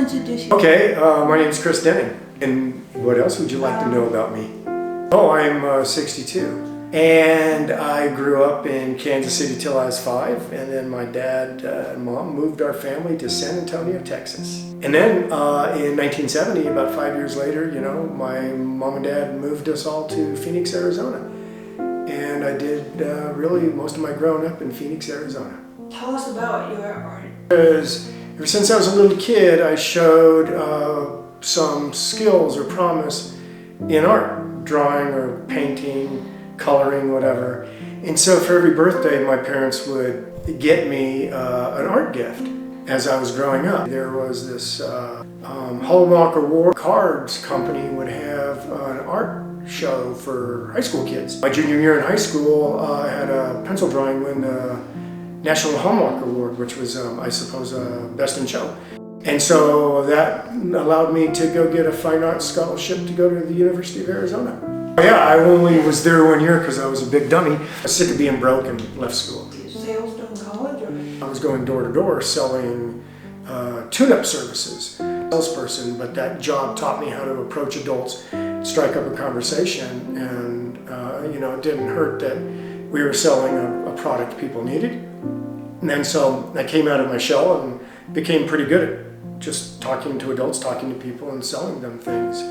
introduce you. Okay, my name is Chris Denning. And what else would you like to know about me? Oh, I'm 62. And I grew up in Kansas City till I was 5. And then my dad and mom moved our family to San Antonio, Texas. And then in 1970, about 5 years later, you know, my mom and dad moved us all to Phoenix, Arizona. And I did really most of my growing up in Phoenix, Arizona. Tell us about your art. Because ever since I was a little kid, I showed some skills or promise in art, drawing or painting, coloring, whatever. And so for every birthday, my parents would get me an art gift as I was growing up. There was this Hallmark Award Cards company would have an art show for high school kids. My junior year in high school, I had a pencil drawing win the National Hallmark Award, which was, I suppose, Best in Show. And so that allowed me to go get a fine arts scholarship to go to the University of Arizona. Yeah, I only was there 1 year because I was a big dummy. I was sick of being broke and left school. Sales during college? Or? I was going door to door selling tune-up services. Salesperson, but that job taught me how to approach adults, strike up a conversation, and you know, it didn't hurt that we were selling a product people needed. And then so I came out of my shell and became pretty good at just talking to adults, talking to people, and selling them things.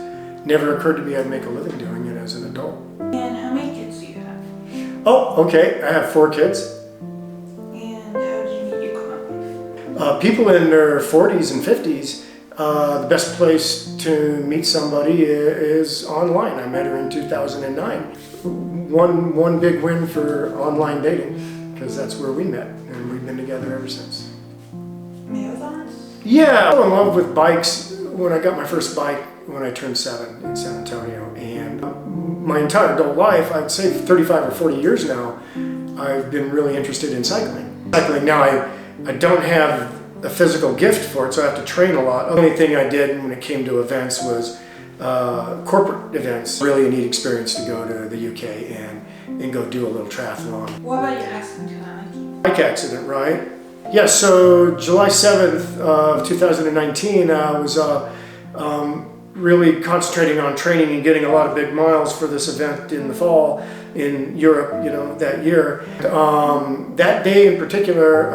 Never occurred to me I'd make a living doing it as an adult. And how many kids do you have? Oh, okay. I have 4 kids. And how did you meet your current wife? People in their 40s and 50s, the best place to meet somebody is online. I met her in 2009. One big win for online dating, because that's where we met, and we've been together ever since. Marathons? Yeah, I fell in love with bikes when I got my first bike when I turned 7 in San Antonio. And my entire adult life, I'd say 35 or 40 years now, I've been really interested in cycling. Cycling now, I don't have a physical gift for it, so I have to train a lot. The only thing I did when it came to events was corporate events. Really a neat experience to go to the UK and go do a little triathlon. What about your accident tonight? Bike accident, right? Yeah, so July 7th of 2019, I was really concentrating on training and getting a lot of big miles for this event in the fall in Europe, you know, that year. That day in particular,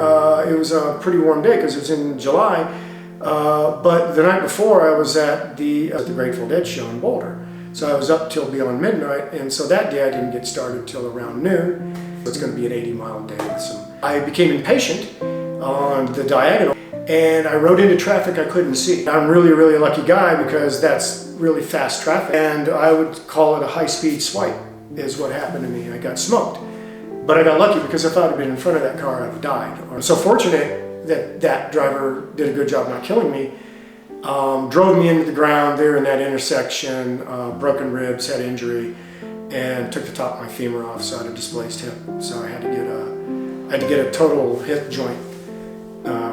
it was a pretty warm day because it was in July, but the night before I was at the Grateful Dead show in Boulder. So I was up till beyond midnight, and so that day I didn't get started till around noon. It's going to be an 80-mile day with some. I became impatient on the diagonal, and I rode into traffic I couldn't see. I'm really a lucky guy because that's really fast traffic, and I would call it a high-speed swipe is what happened to me. I got smoked. But I got lucky because if I had been in front of that car, I'd have died. I'm so fortunate that that driver did a good job not killing me. Drove me into the ground there in that intersection, broken ribs, head injury, and took the top of my femur off, so I had a displaced hip. So I had to get a total hip joint,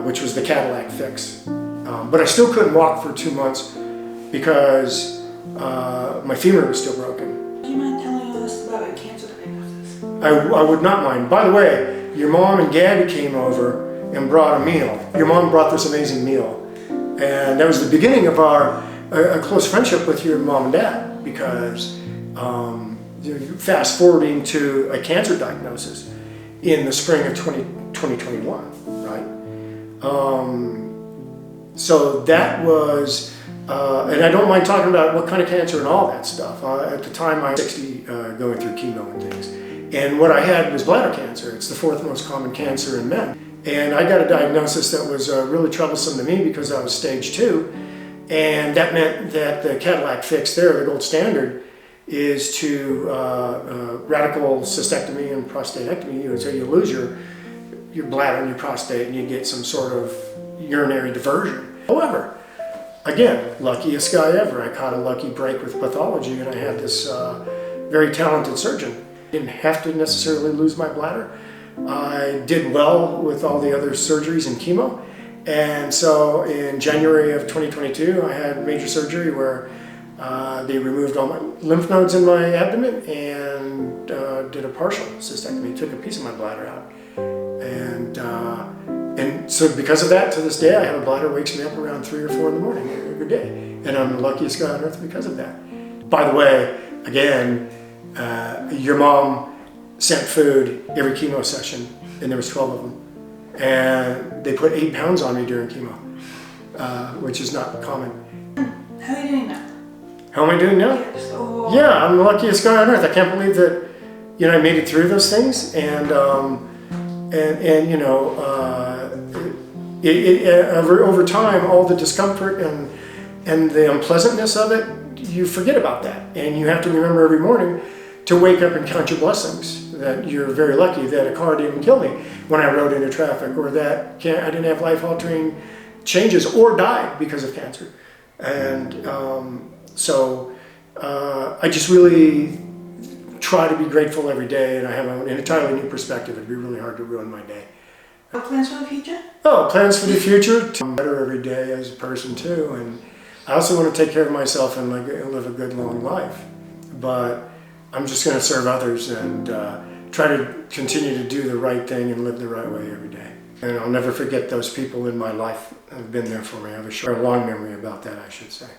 which was the Cadillac fix. But I still couldn't walk for 2 months because my femur was still broken. Do you mind telling us about your cancer diagnosis? I would not mind. By the way, your mom and Gabby came over and brought a meal. Your mom brought this amazing meal. And that was the beginning of our a close friendship with your mom and dad, because fast forwarding to a cancer diagnosis in the spring of 2021, right? So that was, and I don't mind talking about what kind of cancer and all that stuff. At the time I was 60, going through chemo and things. And what I had was bladder cancer. It's the 4th most common cancer in men. And I got a diagnosis that was really troublesome to me because I was stage 2. And that meant that the Cadillac fix there, the gold standard, is to radical cystectomy and prostatectomy. So you lose your bladder and your prostate and you get some sort of urinary diversion. However, again, luckiest guy ever. I caught a lucky break with pathology, and I had this very talented surgeon. Didn't have to necessarily lose my bladder. I did well with all the other surgeries and chemo. And so in January of 2022, I had major surgery where they removed all my lymph nodes in my abdomen and did a partial cystectomy, took a piece of my bladder out. And So because of that, to this day, I have a bladder wakes me up around 3 or 4 in the morning every day. And I'm the luckiest guy on earth because of that. By the way, again, your mom sent food every chemo session, and there was 12 of them. And they put 8 pounds on me during chemo, which is not common. How are you doing now? How am I doing now? Yes. Oh. Yeah, I'm the luckiest guy on earth. I can't believe that, you know, I made it through those things, and you know, over time, all the discomfort and the unpleasantness of it, you forget about that, and you have to remember every morning to wake up and count your blessings. That you're very lucky that a car didn't kill me when I rode into traffic, or that I didn't have life-altering changes or died because of cancer. And so I just really try to be grateful every day, and I have an entirely new perspective. It'd be really hard to ruin my day. What plans for the future? Oh, plans for the future? To be better every day as a person too, and I also want to take care of myself and live a good long life. But I'm just going to serve others and try to continue to do the right thing and live the right way every day. And I'll never forget those people in my life that have been there for me. I have a long memory about that, I should say.